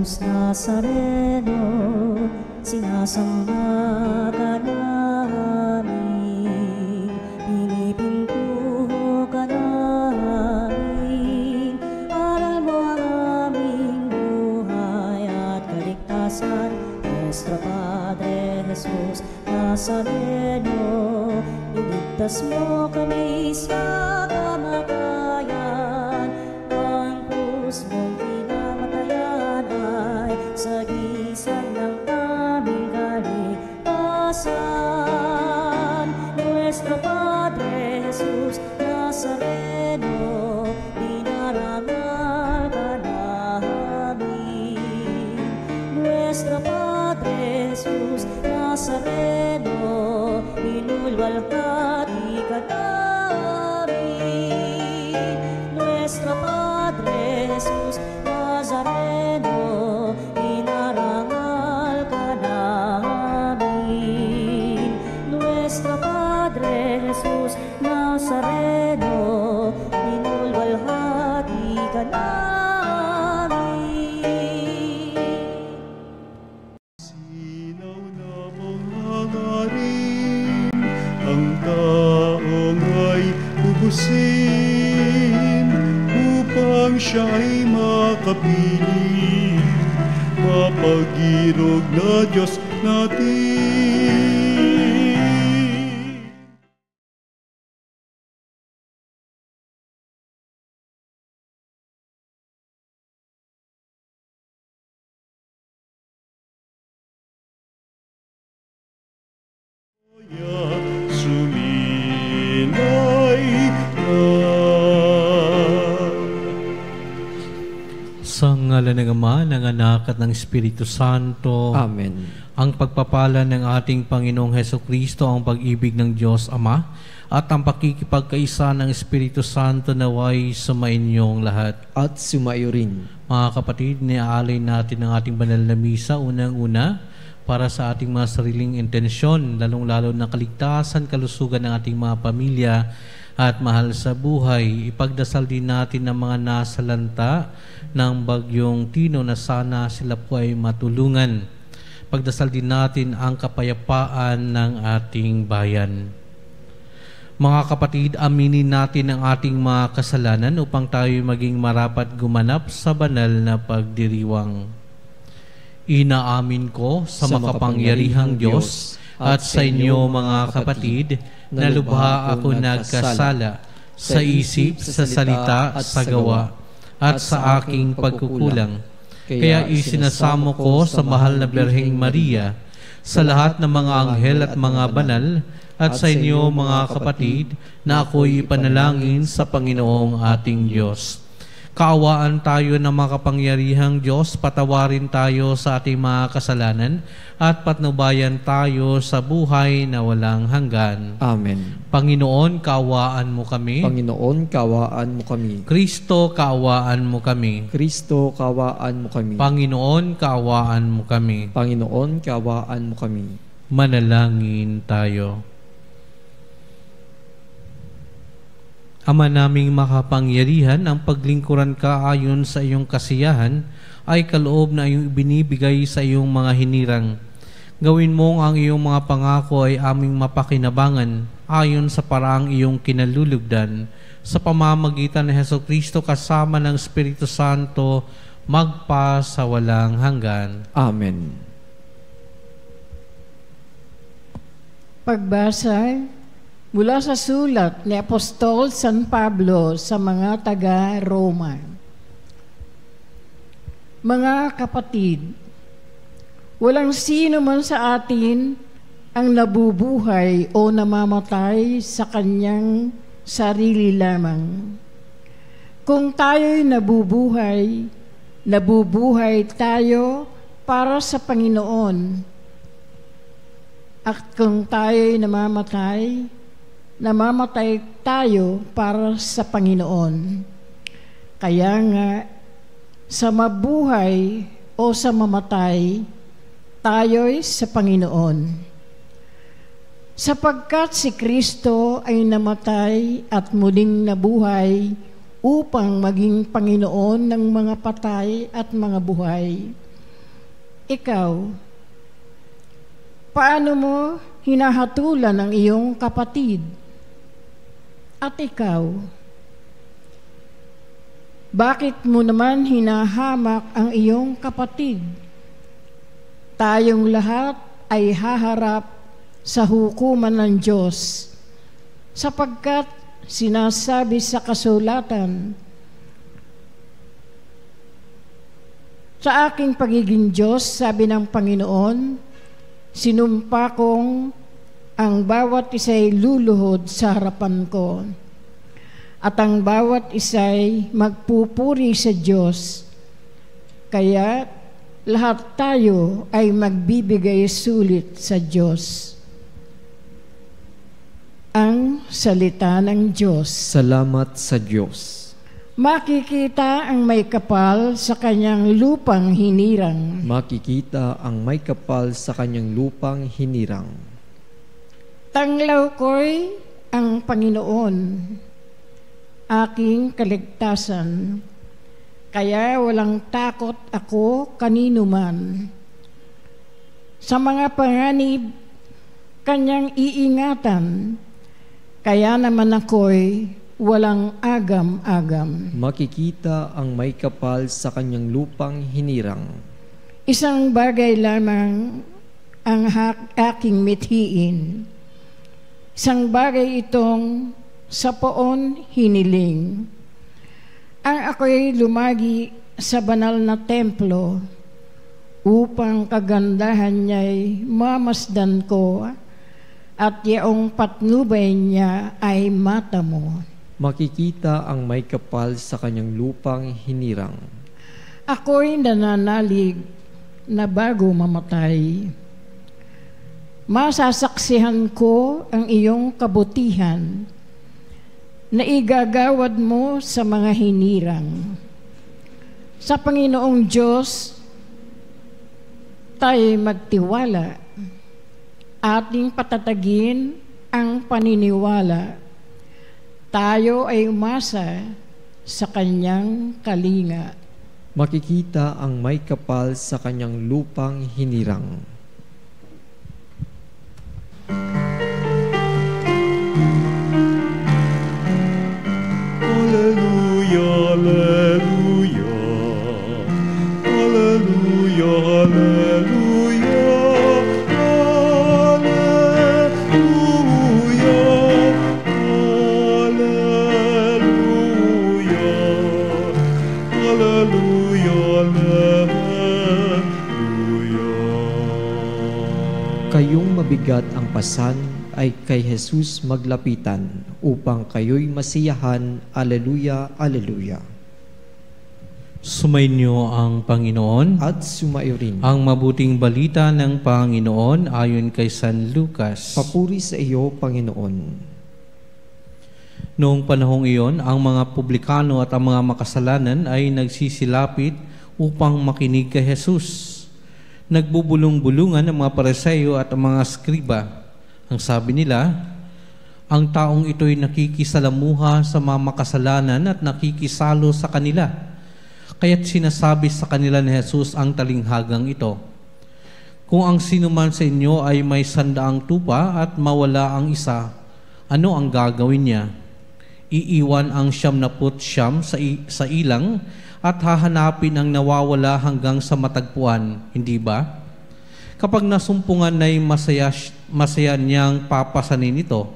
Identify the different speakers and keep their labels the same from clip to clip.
Speaker 1: Jesus Nazareno, sinasamba ka namin, pinipintuho ka namin, aral mo ang aming buhay at kaligtasan. Nuestro Padre Jesus Nazareno, iligtas mo kami sa kamatayan, ang krus mong pinamatayan ay sagisag ng aming kaligtasan. Nuestro Padre Jesus Nazareno, dinarangal ka namin. Nuestro Padre Jesus Nazareno, inulwalhati ka namin. Nuestro Padre Jesus Nazareno, inarangal ka namin. Nuestro Padre Jesus Nazareno, inulwalhati ka namin.
Speaker 2: Sinaw na mong hangarin, ang taong ay ubusin, upang siya ay makapiling, mapag-irog na Diyos natin. Suminay na.
Speaker 3: Sa ngalan ng Ama, ng Anak at ng Espiritu Santo.
Speaker 4: Amen.
Speaker 3: Ang pagpapala ng ating Panginoong Hesukristo, ang pag-ibig ng Diyos Ama, at ang pakikipagkaisa ng Espiritu Santo naway sumainyong lahat.
Speaker 4: At sumayo rin.
Speaker 3: Mga kapatid, niaalay natin ang ating banal na misa unang-una para sa ating mga sariling intensyon, lalong-lalo na kaligtasan, kalusugan ng ating mga pamilya at mahal sa buhay. Ipagdasal din natin ang mga nasalanta ng bagyong Tino na sana sila po ay matulungan. Pagdasal din natin ang kapayapaan ng ating bayan. Mga kapatid, aminin natin ang ating mga kasalanan upang tayo maging marapat gumanap sa banal na pagdiriwang. Inaamin ko sa makapangyarihang Diyos at sa inyo mga kapatid na lubha ako nagkasala sa isip, sa salita at sa gawa at sa aking pagkukulang. Kaya isinasamo ko sa mahal na Birheng Maria, sa lahat ng mga anghel at mga banal, at sa inyo mga kapatid na ako'y ipanalangin sa Panginoong ating Diyos. Kaawaan tayo ng makapangyarihang Diyos, patawarin tayo sa ating mga kasalanan at patnubayan tayo sa buhay na walang hanggan.
Speaker 4: Amen.
Speaker 3: Panginoon, kaawaan mo kami.
Speaker 4: Panginoon, kaawaan mo kami.
Speaker 3: Kristo, kaawaan mo kami.
Speaker 4: Kristo, kaawaan mo kami.
Speaker 3: Panginoon, kaawaan mo kami.
Speaker 4: Panginoon, kaawaan mo kami.
Speaker 3: Manalangin tayo. Ama naming makapangyarihan, ang paglingkuran ka ayon sa iyong kasiyahan ay kaloob na iyong binibigay sa iyong mga hinirang. Gawin mong ang iyong mga pangako ay aming mapakinabangan ayon sa paraang iyong kinalulugdan, sa pamamagitan ni Hesukristo kasama ng Espiritu Santo, magpa sa walang hanggan.
Speaker 4: Amen.
Speaker 5: Pagbasa mula sa sulat ni Apostol San Pablo sa mga taga-Roma. Mga kapatid, walang sino man sa atin ang nabubuhay o namamatay sa kanyang sarili lamang. Kung tayo'y nabubuhay tayo para sa Panginoon. At kung tayo'y namamatay tayo para sa Panginoon. Kaya nga, sa mabuhay o sa mamatay, tayo'y sa Panginoon. Sapagkat si Kristo ay namatay at muling nabuhay upang maging Panginoon ng mga patay at mga buhay. ikaw, paano mo hinahatulan ang iyong kapatid? At ikaw, bakit mo naman hinahamak ang iyong kapatid? Tayong lahat ay haharap sa hukuman ng Diyos, sapagkat sinasabi sa kasulatan, sa aking pagiging Diyos, sabi ng Panginoon, sinumpa kong ang bawat isa'y luluhod sa harapan ko, at ang bawat isa'y magpupuri sa Diyos. Kaya lahat tayo ay magbibigay sulit sa Diyos. Ang salita ng Diyos.
Speaker 4: Salamat sa Diyos.
Speaker 5: Makikita ang may kapal sa kanyang lupang hinirang.
Speaker 4: Makikita ang may kapal sa kanyang lupang hinirang.
Speaker 5: Tanglaw ko'y ang Panginoon, aking kaligtasan, kaya walang takot ako kanino man. Sa mga panganib, kanyang iingatan, kaya naman ako'y walang agam-agam.
Speaker 4: Makikita ang may kapal sa kanyang lupang hinirang.
Speaker 5: Isang bagay lamang ang aking mithiin. Isang bagay itong sa poon hiniling. Ang ako'y lumagi sa banal na templo upang kagandahan niya'y mamasdan ko at yaong patnubay niya ay mata mo.
Speaker 4: Makikita ang may kapal sa kanyang lupang hinirang.
Speaker 5: Ako'y nananalig na bago mamatay. Masasaksihan ko ang iyong kabutihan na igagawad mo sa mga hinirang. Sa Panginoong Diyos, tayo magtiwala. Ating patatagin ang paniniwala. Tayo ay umasa sa kanyang kalinga.
Speaker 4: Makikita ang may kapal sa kanyang lupang hinirang.
Speaker 2: Alleluia, alleluia. Alleluia, alleluia.
Speaker 4: Kayong mabigat ang pasan ay kay Jesus maglapitan upang kayo'y masiyahan. Alleluia, alleluia.
Speaker 3: Sumainyo ang Panginoon.
Speaker 4: At sumayo rin.
Speaker 3: Ang mabuting balita ng Panginoon ayon kay San Lucas.
Speaker 4: Papuri sa iyo, Panginoon.
Speaker 3: Noong panahong iyon, ang mga publikano at ang mga makasalanan ay nagsisilapit upang makinig kay Jesus. Nagbubulong-bulungan ang mga Pariseo at ang mga skriba. Ang sabi nila, ang taong ito'y nakikisalamuha sa mga makasalanan at nakikisalo sa kanila. Kaya't sinasabi sa kanila ni Jesus ang talinghagang ito, kung ang sinuman sa inyo ay may 100 tupa at mawala ang isa, ano ang gagawin niya? Iiwan ang 99 sa ilang at hahanapin ang nawawala hanggang sa matagpuan, hindi ba? Kapag nasumpungan ay masaya niyang papasanin ito.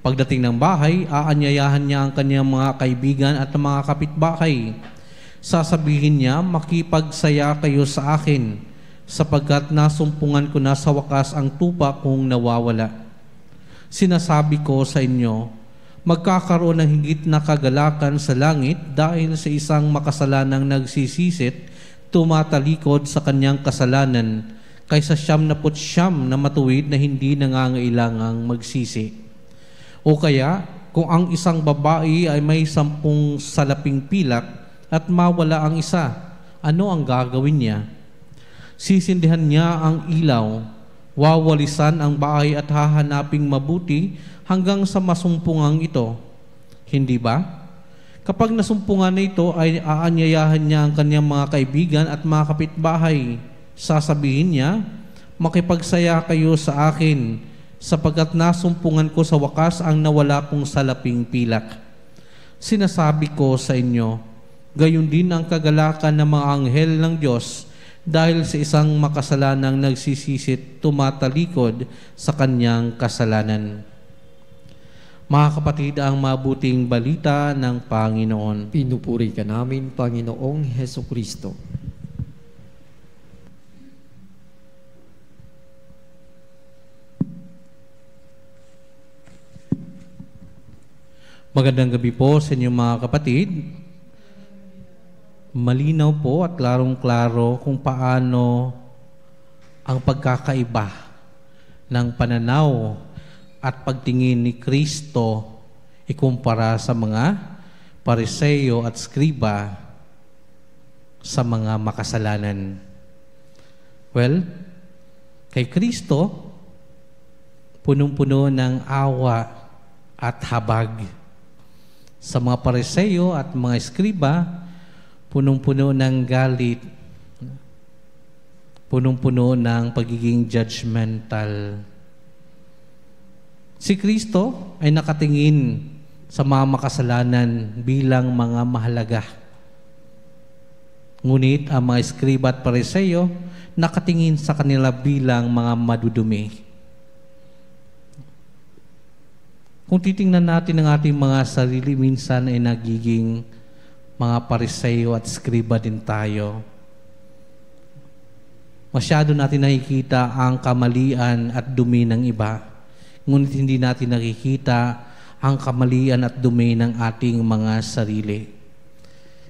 Speaker 3: Pagdating ng bahay, aanyayahan niya ang kanyang mga kaibigan at mga kapitbahay. Sasabihin niya, makipagsaya kayo sa akin, sapagkat nasumpungan ko na sa wakas ang tupa kong nawawala. Sinasabi ko sa inyo, magkakaroon ng higit na kagalakan sa langit dahil sa isang makasalanang nagsisisit, tumatalikod sa kanyang kasalanan, kaysa 99 na matuwid na hindi nangangailangang magsisi. O kaya, kung ang isang babae ay may 10 salaping pilak at mawala ang isa, ano ang gagawin niya? Sisindihan niya ang ilaw, wawalisan ang bahay at hahanaping mabuti hanggang sa masumpungang ito. Hindi ba? Kapag nasumpungan na ito ay aanyayahan niya ang kanyang mga kaibigan at mga kapitbahay. Sasabihin niya, makipagsaya kayo sa akin, sapagkat nasumpungan ko sa wakas ang nawala kong salaping pilak. Sinasabi ko sa inyo, gayon din ang kagalakan ng mga anghel ng Diyos dahil sa isang makasalanang nagsisisit tumatalikod sa kanyang kasalanan. Mga kapatid, ang mabuting balita ng Panginoon.
Speaker 4: Pinupuri ka namin, Panginoong Hesukristo.
Speaker 3: Magandang gabi po sa inyong mga kapatid. Malinaw po at klarong-klaro kung paano ang pagkakaiba ng pananaw at pagtingin ni Kristo ikumpara sa mga Pariseo at Skriba sa mga makasalanan. Well, kay Kristo, punong-puno ng awa at habag. Sa mga Pariseo at mga Skriba, punong-puno ng galit, punong-puno ng pagiging judgmental. Si Kristo ay nakatingin sa mga makasalanan bilang mga mahalaga. Ngunit ang mga Skriba at Pariseo nakatingin sa kanila bilang mga madudumi. Kung titingnan natin ang ating mga sarili, minsan ay nagiging mga Pariseo at Skriba din tayo. Masyado natin nakikita ang kamalian at dumi ng iba, ngunit hindi natin nakikita ang kamalian at dumi ng ating mga sarili.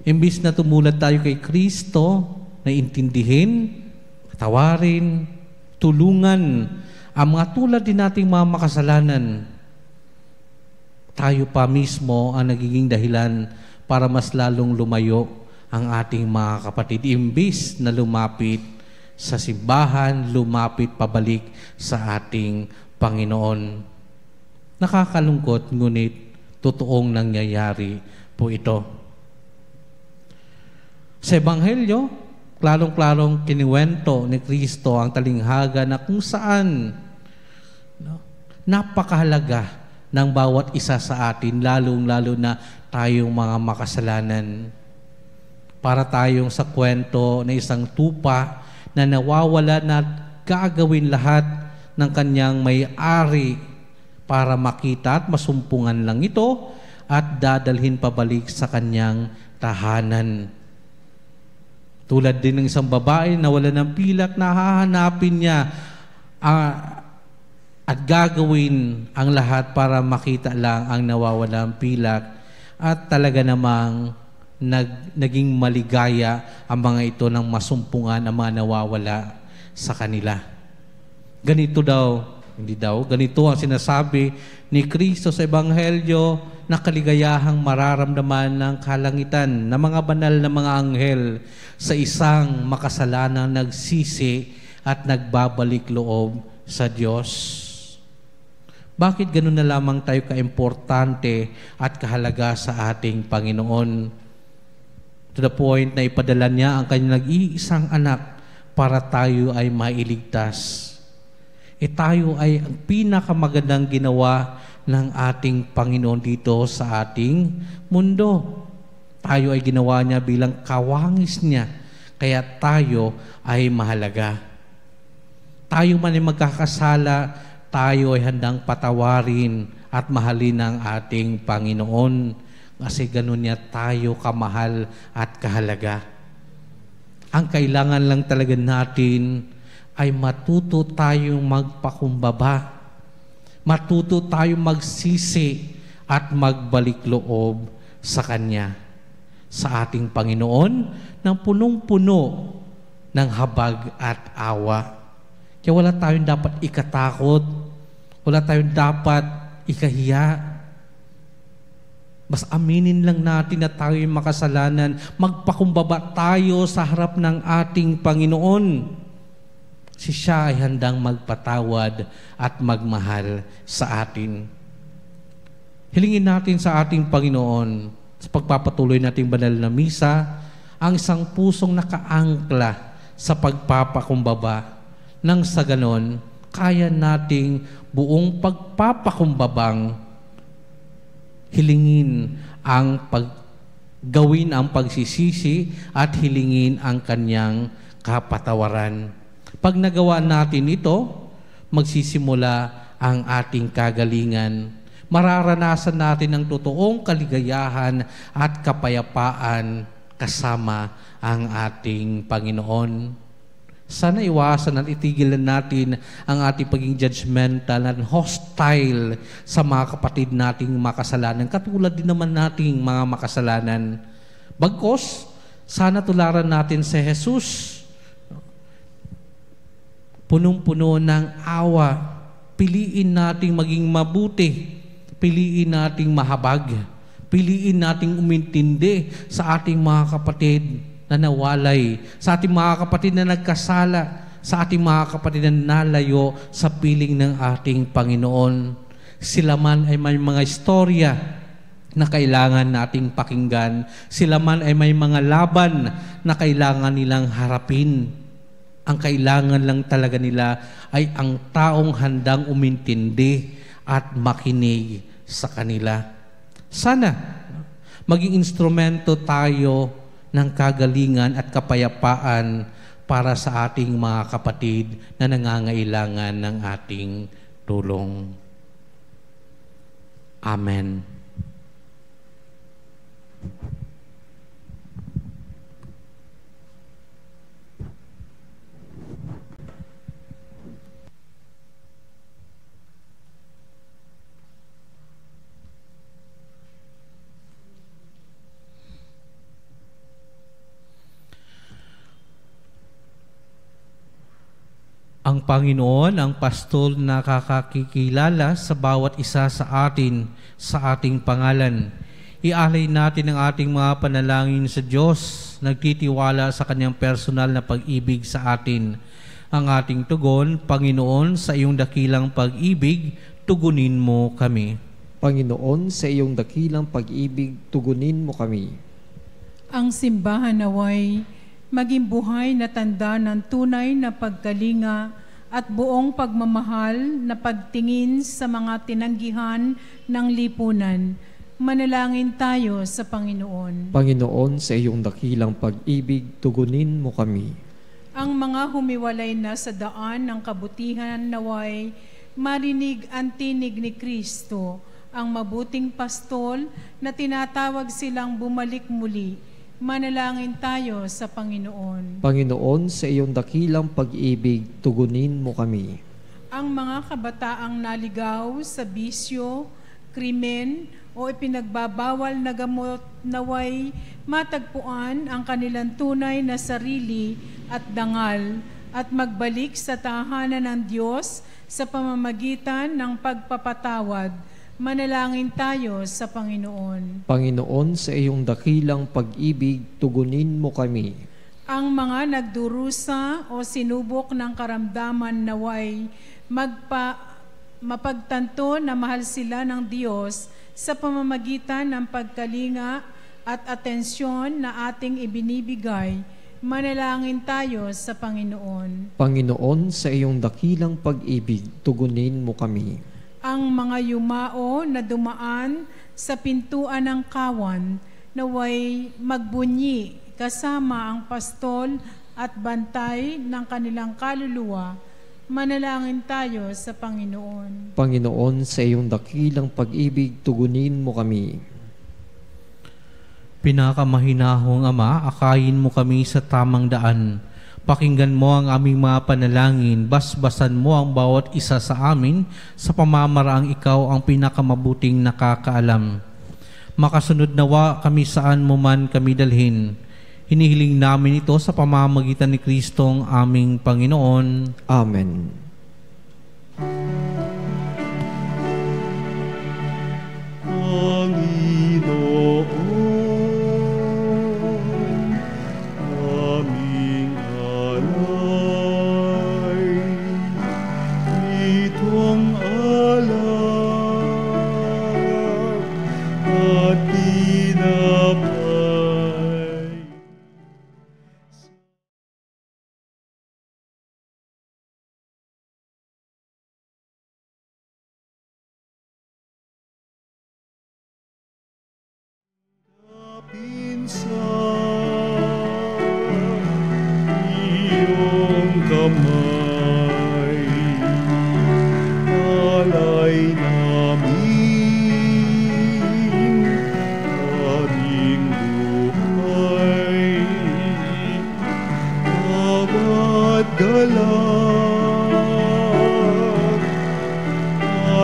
Speaker 3: Imbis na tumulad tayo kay Kristo, na intindihin, tawarin, tulungan ang mga tulad din nating mga makasalanan, tayo pa mismo ang nagiging dahilan para mas lalong lumayo ang ating mga kapatid. Imbis na lumapit sa simbahan, lumapit pabalik sa ating Panginoon. Nakakalungkot, ngunit totoong nangyayari po ito. Sa Ebanghelyo, klarong-klarong kiniwento ni Kristo ang talinghaga na kung saan napakahalaga ng bawat isa sa atin, lalong-lalo na tayong mga makasalanan. Para tayong sa kwento na isang tupa na nawawala na gagawin lahat ng kanyang may-ari para makita at masumpungan lang ito at dadalhin pabalik sa kanyang tahanan. Tulad din ng isang babae na wala ng pilak, na hahanapin niya at gagawin ang lahat para makita lang ang nawawalang pilak, at talaga namang naging maligaya ang mga ito ng masumpungan ang mga nawawala sa kanila. Ganito ang sinasabi ni Kristo sa Ebanghelyo na kaligayahang mararamdaman ng kalangitan ng mga banal na mga anghel sa isang makasalanang nagsisi at nagbabalik loob sa Diyos. Bakit ganun na lamang tayo kaimportante at kahalaga sa ating Panginoon? To the point na ipadala niya ang kanyang nag-iisang anak para tayo ay mailigtas. Tayo ay ang pinakamagandang ginawa ng ating Panginoon dito sa ating mundo. Tayo ay ginawa niya bilang kawangis niya, kaya tayo ay mahalaga. Tayo man ay magkakasala, tayo ay handang patawarin at mahalin ang ating Panginoon kasi ganun niya tayo kamahal at kahalaga. Ang kailangan lang talaga natin ay matuto tayong magpakumbaba, matuto tayong magsisi at magbalik loob sa Kanya, sa ating Panginoon, ng punong-puno ng habag at awa. Kaya wala tayong dapat ikatakot, wala tayong dapat ikahiya. Mas aminin lang natin na tayo yung makasalanan, magpakumbaba tayo sa harap ng ating Panginoon. Siya ay handang magpatawad at magmahal sa atin. Hilingin natin sa ating Panginoon, sa pagpapatuloy nating banal na misa, ang isang pusong nakaangkla sa pagpapakumbaba. Nang sa ganon, kaya nating buong pagpapakumbabang hilingin ang gawin ang pagsisisi at hilingin ang kanyang kapatawaran. Pag nagawa natin ito, magsisimula ang ating kagalingan. Mararanasan natin ang totoong kaligayahan at kapayapaan kasama ang ating Panginoon. Sana iwasan at itigilan natin ang ating pagiging judgmental at hostile sa mga kapatid nating makasalanan, katulad din naman nating mga makasalanan. Bagkus, sana tularan natin si Jesus. Punong-puno ng awa. Piliin nating maging mabuti. Piliin nating mahabag. Piliin nating umintindi sa ating mga kapatid na nawalay, sa ating mga kapatid na nagkasala, sa ating mga kapatid na nalayo sa piling ng ating Panginoon. Sila man ay may mga istorya na kailangan nating pakinggan. Sila man ay may mga laban na kailangan nilang harapin. Ang kailangan lang talaga nila ay ang taong handang umintindi at makinig sa kanila. Sana maging instrumento tayo ng kagalingan at kapayapaan para sa ating mga kapatid na nangangailangan ng ating tulong. Amen. Ang Panginoon ang pastol na nakakakilala sa bawat isa sa atin sa ating pangalan. Ialay natin ang ating mga panalangin sa Diyos, nagtitiwala sa Kanyang personal na pag-ibig sa atin. Ang ating tugon, Panginoon, sa iyong dakilang pag-ibig, tugunin mo kami.
Speaker 4: Panginoon, sa iyong dakilang pag-ibig, tugunin mo kami.
Speaker 6: Ang simbahan naway maging buhay na tanda ng tunay na pagkalinga at buong pagmamahal na pagtingin sa mga tinanggihan ng lipunan. Manalangin tayo sa Panginoon.
Speaker 4: Panginoon, sa iyong dakilang pag-ibig, tugunin mo kami.
Speaker 6: Ang mga humiwalay na sa daan ng kabutihan naway marinig ang tinig ni Kristo, ang mabuting pastol na tinatawag silang bumalik muli. Manalangin tayo sa Panginoon.
Speaker 4: Panginoon, sa iyong dakilang pag-ibig, tugunin mo kami.
Speaker 6: Ang mga kabataang naligaw sa bisyo, krimen o ipinagbabawal na gamot naway matagpuan ang kanilang tunay na sarili at dangal at magbalik sa tahanan ng Diyos sa pamamagitan ng pagpapatawad. Manalangin tayo sa Panginoon.
Speaker 4: Panginoon, sa iyong dakilang pag-ibig, tugunin mo kami.
Speaker 6: Ang mga nagdurusa o sinubok ng karamdaman naway mapagtanto na mahal sila ng Diyos sa pamamagitan ng pagkalinga at atensyon na ating ibinibigay. Manalangin tayo sa Panginoon.
Speaker 4: Panginoon, sa iyong dakilang pag-ibig, tugunin mo kami.
Speaker 6: Ang mga yumao na dumaan sa pintuan ng kawan naway magbunyi kasama ang pastol at bantay ng kanilang kaluluwa. Manalangin tayo sa Panginoon.
Speaker 4: Panginoon, sa iyong dakilang pag-ibig, tugunin mo kami.
Speaker 3: Pinakamahinahong Ama, akayin mo kami sa tamang daan. Pakinggan mo ang aming mga panalangin, basbasan mo ang bawat isa sa amin sa pamamaraang ikaw ang pinakamabuting nakakaalam. Makasunod nawa kami saan mo man kami dalhin. Hinihiling namin ito sa pamamagitan ni Kristong aming Panginoon.
Speaker 4: Amen.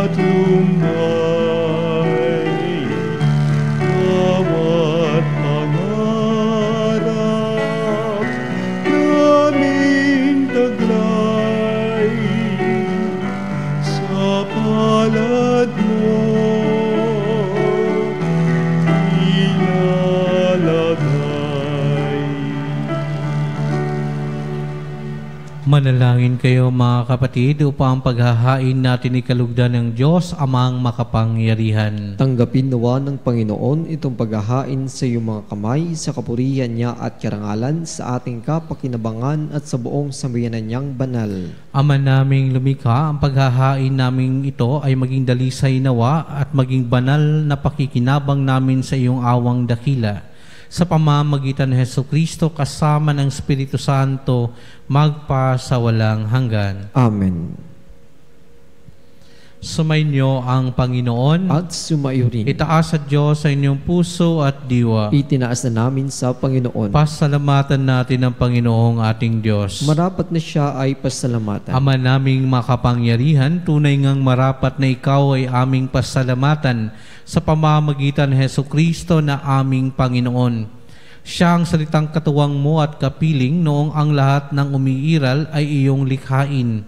Speaker 2: at lumbay, bawat pangarap namin taglay sa palad mo ilalagay.
Speaker 3: Manalangin kayo mga kapatid upang paghahain natin ikalugdan ng Diyos amang makapangyarihan.
Speaker 4: Tanggapin nawa ng Panginoon itong paghahain sa iyong mga kamay sa kapurihan niya at karangalan sa ating kapakinabangan at sa buong sambayanan niyang banal.
Speaker 3: Ama naming lumikha, ang paghahain naming ito ay maging dalisay nawa at maging banal na pakikinabang namin sa iyong awang dakila. Sa pamamagitan ng Hesukristo kasama ng Espiritu Santo, magpa sa walang hanggan.
Speaker 4: Amen.
Speaker 3: Sumainyo ang Panginoon.
Speaker 4: At sumayo rin.
Speaker 3: Itaas sa Diyos sa inyong puso at diwa.
Speaker 4: Itinaas na namin sa Panginoon.
Speaker 3: Pasalamatan natin ang Panginoong ating Diyos.
Speaker 4: Marapat na siya ay pasalamatan.
Speaker 3: Ama naming makapangyarihan, tunay ngang marapat na ikaw ay aming pasalamatan sa pamamagitan ng Hesukristo na aming Panginoon. Siya ang salitang katuwang mo at kapiling noong ang lahat ng umiiral ay iyong likhain.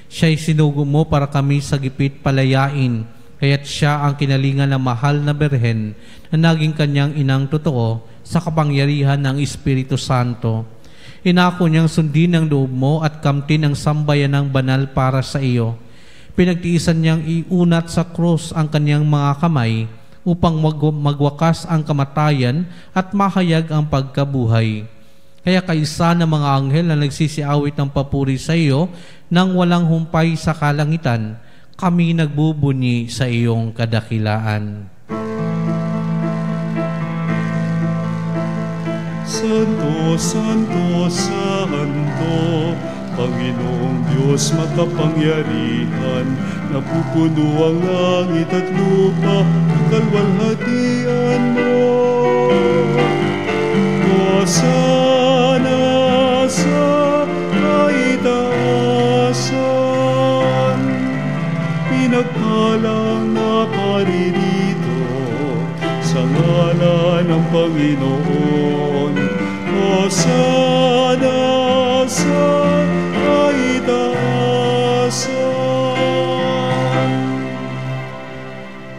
Speaker 3: Siya'y sinugo mo para kami sa gipit palayain, kaya't siya ang kinalingan ng mahal na Berhen na naging kanyang inang totoo sa kapangyarihan ng Espiritu Santo. Inako niyang sundin ang loob mo at kamtin ang sambayan ng banal para sa iyo. Pinagtiisan niyang iunat sa krus ang kanyang mga kamay upang magwakas ang kamatayan at mahayag ang pagkabuhay. Kaya kaisa ng mga anghel na nagsisiawit ng papuri sa iyo nang walang humpay sa kalangitan, kami nagbubunyi sa iyong kadakilaan.
Speaker 2: Santo, Santo, Santo, Panginoong Diyos makapangyarihan, napupuno ang langit at lupa, kalwalhatian mo. Hosana sa kaitaasan, pinagpalang na paririto sa ngalan ng Panginoon. Hosana sa kaitaasan.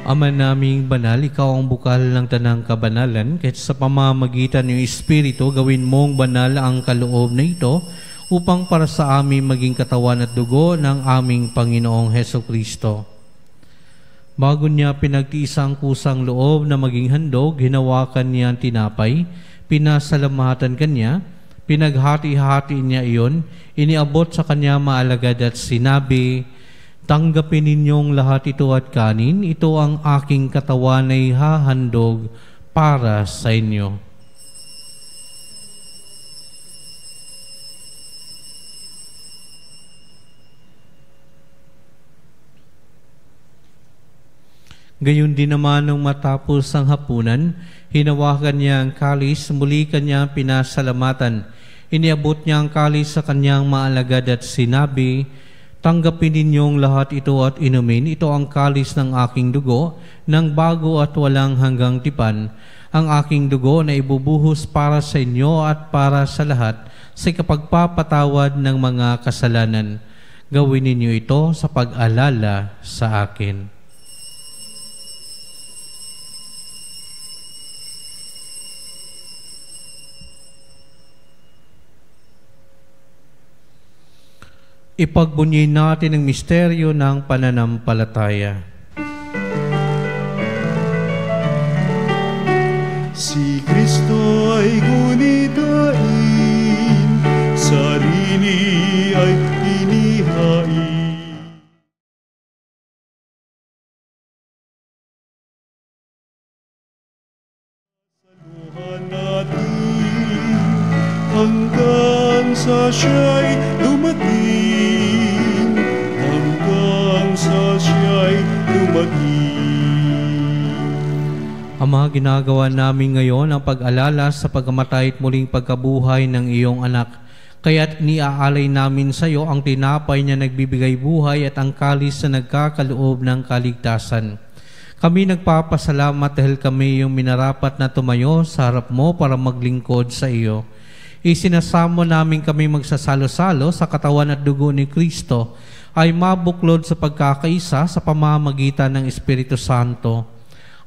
Speaker 3: Ama naming banal, ikaw ang bukal ng tanang kabanalan, kahit sa pamamagitan ng Espiritu, gawin mong banal ang kaloob na ito, upang para sa amin maging katawan at dugo ng aming Panginoong Hesukristo. Bago niya pinagtiisang kusang loob na maging handog, hinawakan niya ang tinapay, pinasalamatan kanya, pinaghati-hati niya iyon, iniabot sa kanya maalagad at sinabi, "Tanggapin ninyong lahat ito at kanin, ito ang aking katawan ay hahandog para sa inyo." Gayon din naman nung matapos ang hapunan, hinawakan niya ang kalis, muli kanya pinasalamatan. Iniabot niya ang kalis sa kanyang maalagad at sinabi, "Tanggapin ninyong lahat ito at inumin, ito ang kalis ng aking dugo, ng bago at walang hanggang tipan. Ang aking dugo na ibubuhos para sa inyo at para sa lahat, sa kapagpapatawad ng mga kasalanan. Gawin ninyo ito sa pag-alala sa akin." Ipagbunyi natin ang misteryo ng pananampalataya.
Speaker 2: Si Kristo ay gunitain, sarili ay inihain. Saluhan natin hanggang sa siya'y dumating.
Speaker 3: Ama, ginagawa namin ngayon ang pag-alala sa pagkamatay at muling pagkabuhay ng iyong anak. Kaya't niaalay namin sa iyo ang tinapay na nagbibigay buhay at ang kalis na nagkakaloob ng kaligtasan. Kami nagpapasalamat dahil kami yung minarapat na tumayo sa harap mo para maglingkod sa iyo. Isinasamo namin kami magsasalo-salo sa katawan at dugo ni Kristo ay mabuklod sa pagkakaisa sa pamamagitan ng Espiritu Santo.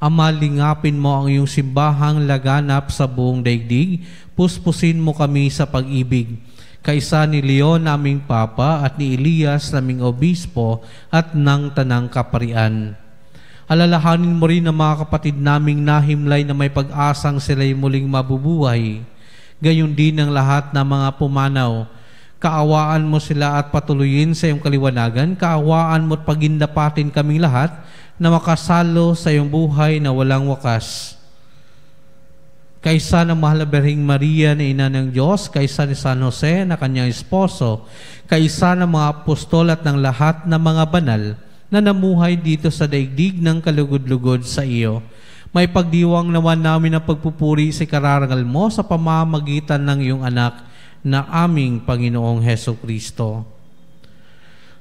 Speaker 3: Ama, lingapin mo ang iyong simbahang laganap sa buong daigdig, puspusin mo kami sa pag-ibig. Kaisa ni Leon naming Papa at ni Elias naming Obispo at ng Tanang Kaparian. Alalahanin mo rin ang mga kapatid naming nahimlay na may pag-asang sila'y muling mabubuhay. Gayon din ang lahat ng mga pumanaw. Kaawaan mo sila at patuloyin sa iyong kaliwanagan. Kaawaan mo at pagindapatin kaming lahat na makasalo sa iyong buhay na walang wakas. Kaisa ng mahal na Birheng Maria na ina ng Diyos, kaisa ni San Jose na kanyang esposo, kaisa ng mga apostol at ng lahat ng mga banal na namuhay dito sa daigdig ng kalugod-lugod sa iyo. May pagdiwang naman namin ang pagpupuri sa kararangal mo sa pamamagitan ng iyong anak na aming Panginoong Hesukristo.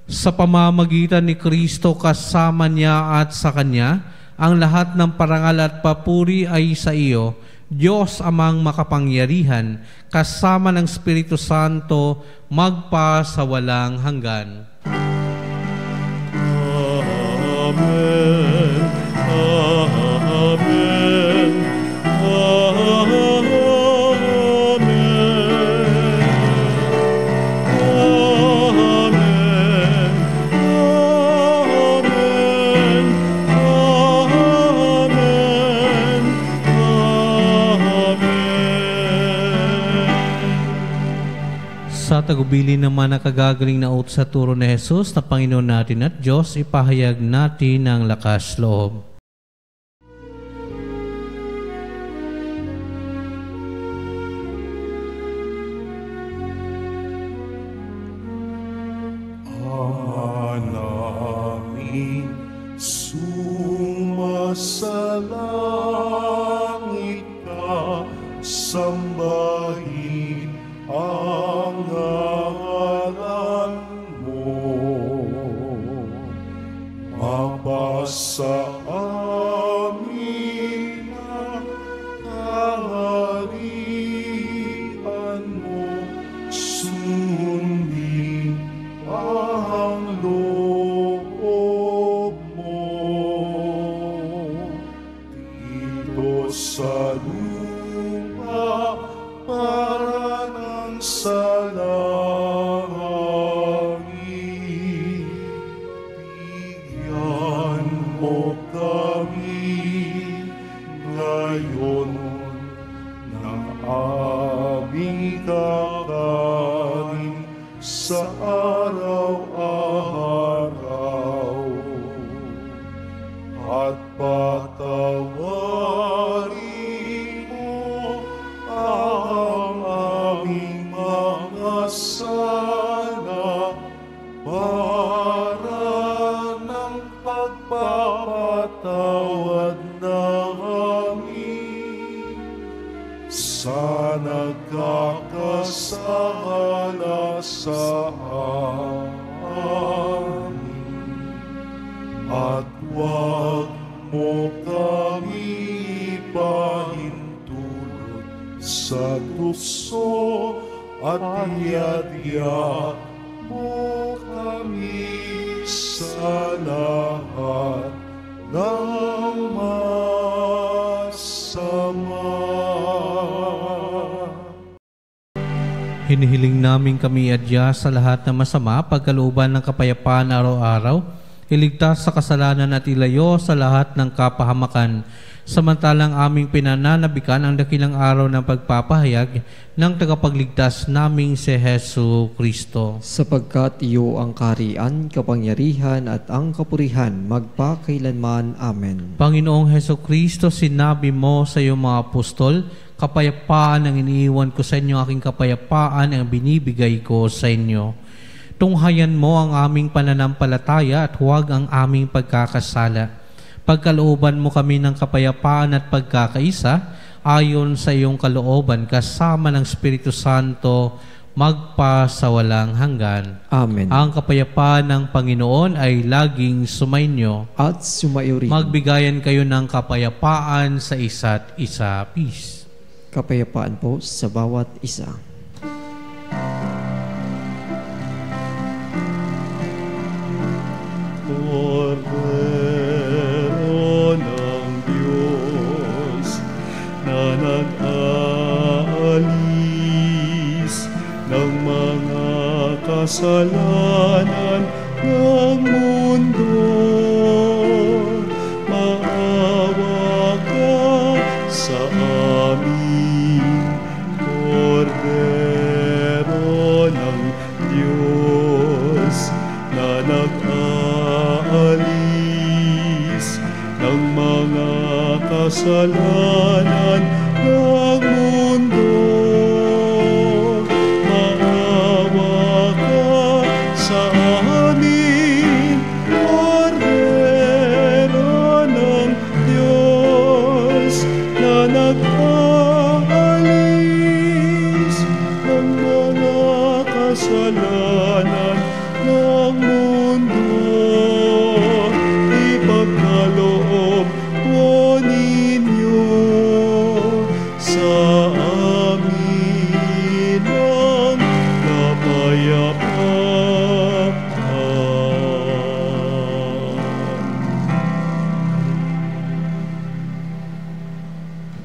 Speaker 3: Sa pamamagitan ni Kristo, kasama niya at sa Kanya, ang lahat ng parangal at papuri ay sa iyo, Diyos amang makapangyarihan, kasama ng Espiritu Santo, magpa sa walang hanggan.
Speaker 2: Amen. Amen.
Speaker 3: Sa tagubilin naman na kagagaling na utos sa turo ni Jesus na Panginoon natin at Diyos, ipahayag natin ang lakas loob.
Speaker 2: Ama namin, sumasalangit ka, sambahin ang ngalan mo. Mapasa amin ang kaharian mo, sundin ang loob mo. Dito sa lupa para ng sa langit, bigyan mo kami ngayon ng aming kakanin sa araw-araw, at patawarin mo ang aming mga sala para ng pagpapatawad namin sa nagkakasala sa amin. At huwag mo kami ipahintulot sa tukso, at iadya mo kami sa lahat ng masama.
Speaker 3: Hinihiling namin kami adya sa lahat ng masama, pagkalooban ng kapayapaan araw-araw, iligtas sa kasalanan at ilayo sa lahat ng kapahamakan, samantalang aming pinananabikan ang dakilang araw ng pagpapahayag ng tagapagligtas naming si Hesu Kristo.
Speaker 4: Sapagkat iyo ang kaharian, kapangyarihan at ang kapurihan magpakailanman. Amen.
Speaker 3: Panginoong Hesu Kristo, sinabi mo sa iyong mga apostol, kapayapaan ang iniiwan ko sa inyo, aking kapayapaan ang binibigay ko sa inyo. Tunghayan mo ang aming pananampalataya at huwag ang aming pagkakasala. Pagkalooban mo kami ng kapayapaan at pagkakaisa, ayon sa iyong kalooban, kasama ng Espiritu Santo, magpasawalang hanggan.
Speaker 4: Amen.
Speaker 3: Ang kapayapaan ng Panginoon ay laging sumainyo.
Speaker 4: At sumayo rin.
Speaker 3: Magbigayan kayo ng kapayapaan sa isa't isa. Peace.
Speaker 4: Kapayapaan po sa bawat isa.
Speaker 2: Kordero ng Diyos na nag-aalis ng mga kasalanan ng mundo, maawa ka sa amin. Kordero ng Diyos na nag-aalis ng mga kasalanan ng mundo, maawa ka sa amin. Kordero ng Diyos na nag-aalis ng mga kasalanan ng mundo, ipagkaloob po ninyo sa amin ang kapayapaan.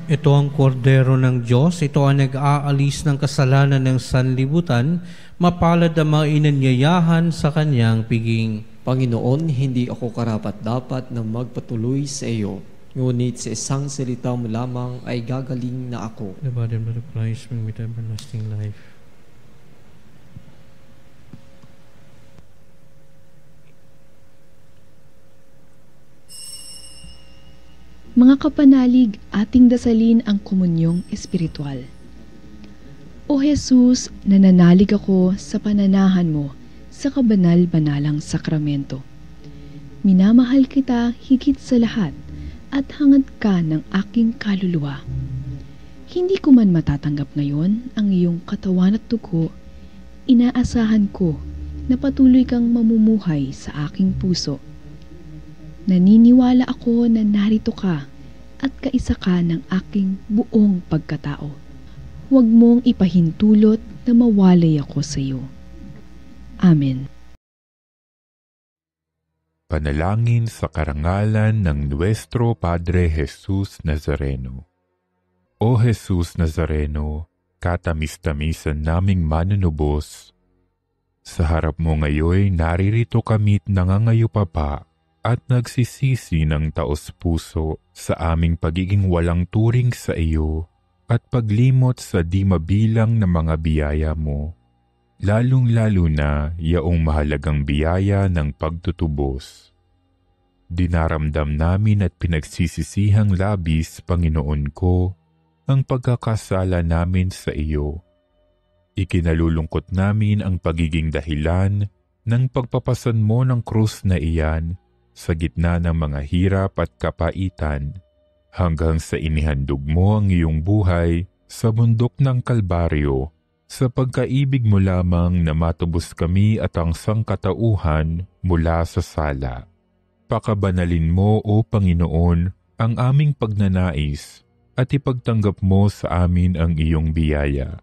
Speaker 3: Ito ang kordero ng Diyos, ito ang nag-aalis ng kasalanan ng sanlibutan, mapalad ang mga inanyayahan sa kanyang piging.
Speaker 4: Panginoon, hindi ako karapat-dapat na magpatuloy sa iyo, ngunit sa isang salita mo lamang ay gagaling na ako.
Speaker 3: The body and blood of Christ, bring me to everlasting life.
Speaker 7: Mga kapanalig, ating dasalin ang komunyong espiritual. O Jesus, nananalig ako sa pananahan mo sa kabanal-banalang sakramento. Minamahal kita higit sa lahat at hangad ka ng aking kaluluwa. Hindi ko man matatanggap ngayon ang iyong katawan at dugo, inaasahan ko na patuloy kang mamumuhay sa aking puso. Naniniwala ako na narito ka at kaisa ka ng aking buong pagkatao. Huwag mong ipahintulot na mawalay ako sa iyo. Amen.
Speaker 8: Panalangin sa karangalan ng Nuestro Padre Jesus Nazareno. O Jesus Nazareno, katamis-tamisan naming manunubos, sa harap mo ngayon naririto kami't nangangayupapa at nagsisisi ng taos-puso sa aming pagiging walang turing sa iyo at paglimot sa di mabilang na mga biyaya mo, lalong-lalo na yaong mahalagang biyaya ng pagtutubos. Dinaramdam namin at pinagsisisihang labis, Panginoon ko, ang pagkakasala namin sa iyo. Ikinalulungkot namin ang pagiging dahilan ng pagpapasan mo ng krus na iyan sa gitna ng mga hirap at kapaitan, hanggang sa inihandog mo ang iyong buhay sa bundok ng Kalbaryo, sa pagkaibig mo lamang na matubos kami at ang sangkatauhan mula sa sala. Pakabanalin mo, O Panginoon, ang aming pagnanais at ipagtanggap mo sa amin ang iyong biyaya.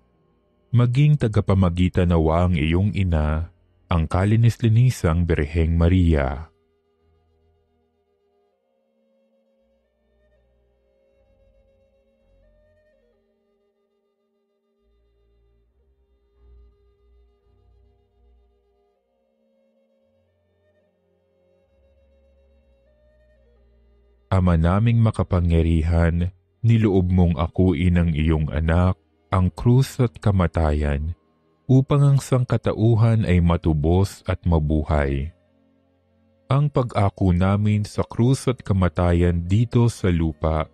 Speaker 8: Maging tagapamagitan nawa ang iyong ina, ang kalinis-linisang Birheng Maria. Ama naming makapangyarihan, niloob mong akuin ang iyong anak, ang krus at kamatayan, upang ang sangkatauhan ay matubos at mabuhay. Ang pag-ako namin sa krus at kamatayan dito sa lupa,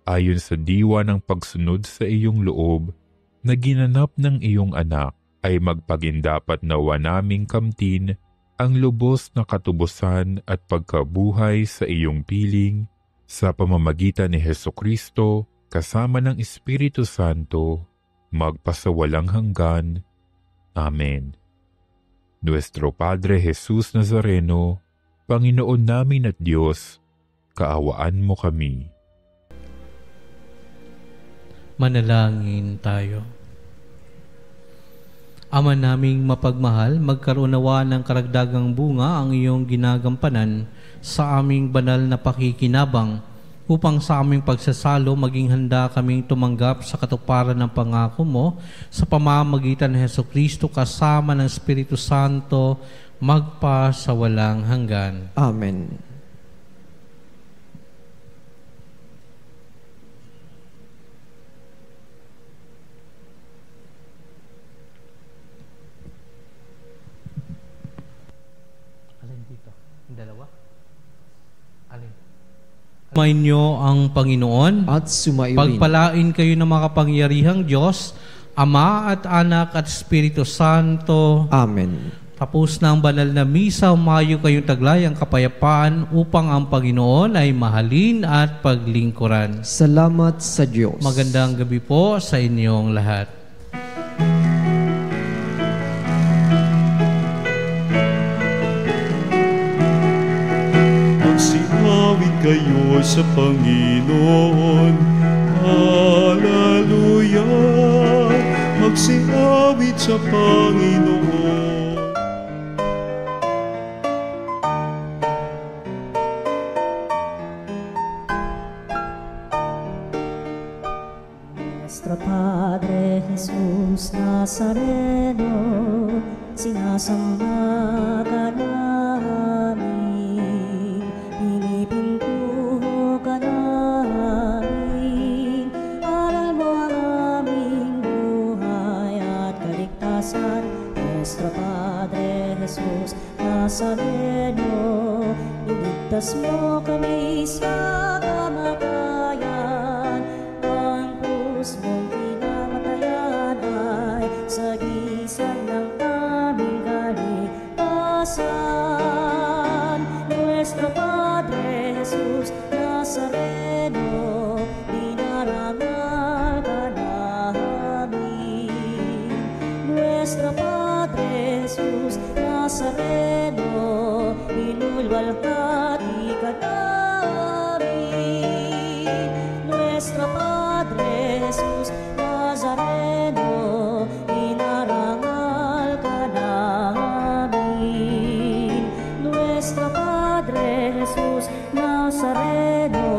Speaker 8: ayon sa diwa ng pagsunod sa iyong loob, na ginanap ng iyong anak, ay magpagindapat nawa naming kamtin ang lubos na katubusan at pagkabuhay sa iyong piling, sa pamamagitan ni Hesukristo kasama ng Espiritu Santo, magpasawalang hanggan. Amen. Nuestro Padre Jesus Nazareno, Panginoon namin at Diyos, kaawaan mo kami.
Speaker 3: Manalangin tayo. Ama naming mapagmahal, magkaroon nawa ng karagdagang bunga ang iyong ginagampanan sa aming banal na pakikinabang upang sa aming pagsasalo maging handa kaming tumanggap sa katuparan ng pangako mo sa pamamagitan ng Hesukristo kasama ng Espiritu Santo magpa sa walang hanggan.
Speaker 4: Amen.
Speaker 3: Sumainyo ang Panginoon
Speaker 4: At sumairin.
Speaker 3: Pagpalain kayo ng makapangyarihang Diyos, Ama at Anak at Espiritu Santo.
Speaker 4: Amen.
Speaker 3: Tapos na ang banal na misa, umayo kayong taglayang kapayapaan upang ang Panginoon ay mahalin at paglingkuran.
Speaker 4: Salamat sa Diyos.
Speaker 3: Magandang gabi po sa inyong lahat.
Speaker 2: Magsiawit kayo sa Panginoon. Hallelujah! Magsiawit sa Panginoon.
Speaker 1: Nuestro Padre Jesus Nazareno, sinasamba ka namin, pinipintuho ka namin, aral mo ang aming buhay at kaligtasan. Nuestro Padre Jesus Nazareno, iligtas mo kami sa kamatayan, ang krus mong pinamatayan ay sagisag ng aming kaligtasan. Nuestro Padre Jesus Nazareno, dinarangal ka namin. Nuestro Padre Jesus Nazareno, inulwalhati ka namin. Nuestro Padre Jesus Nazareno, inarangal ka namin. Nuestro Padre Jesus Nazareno,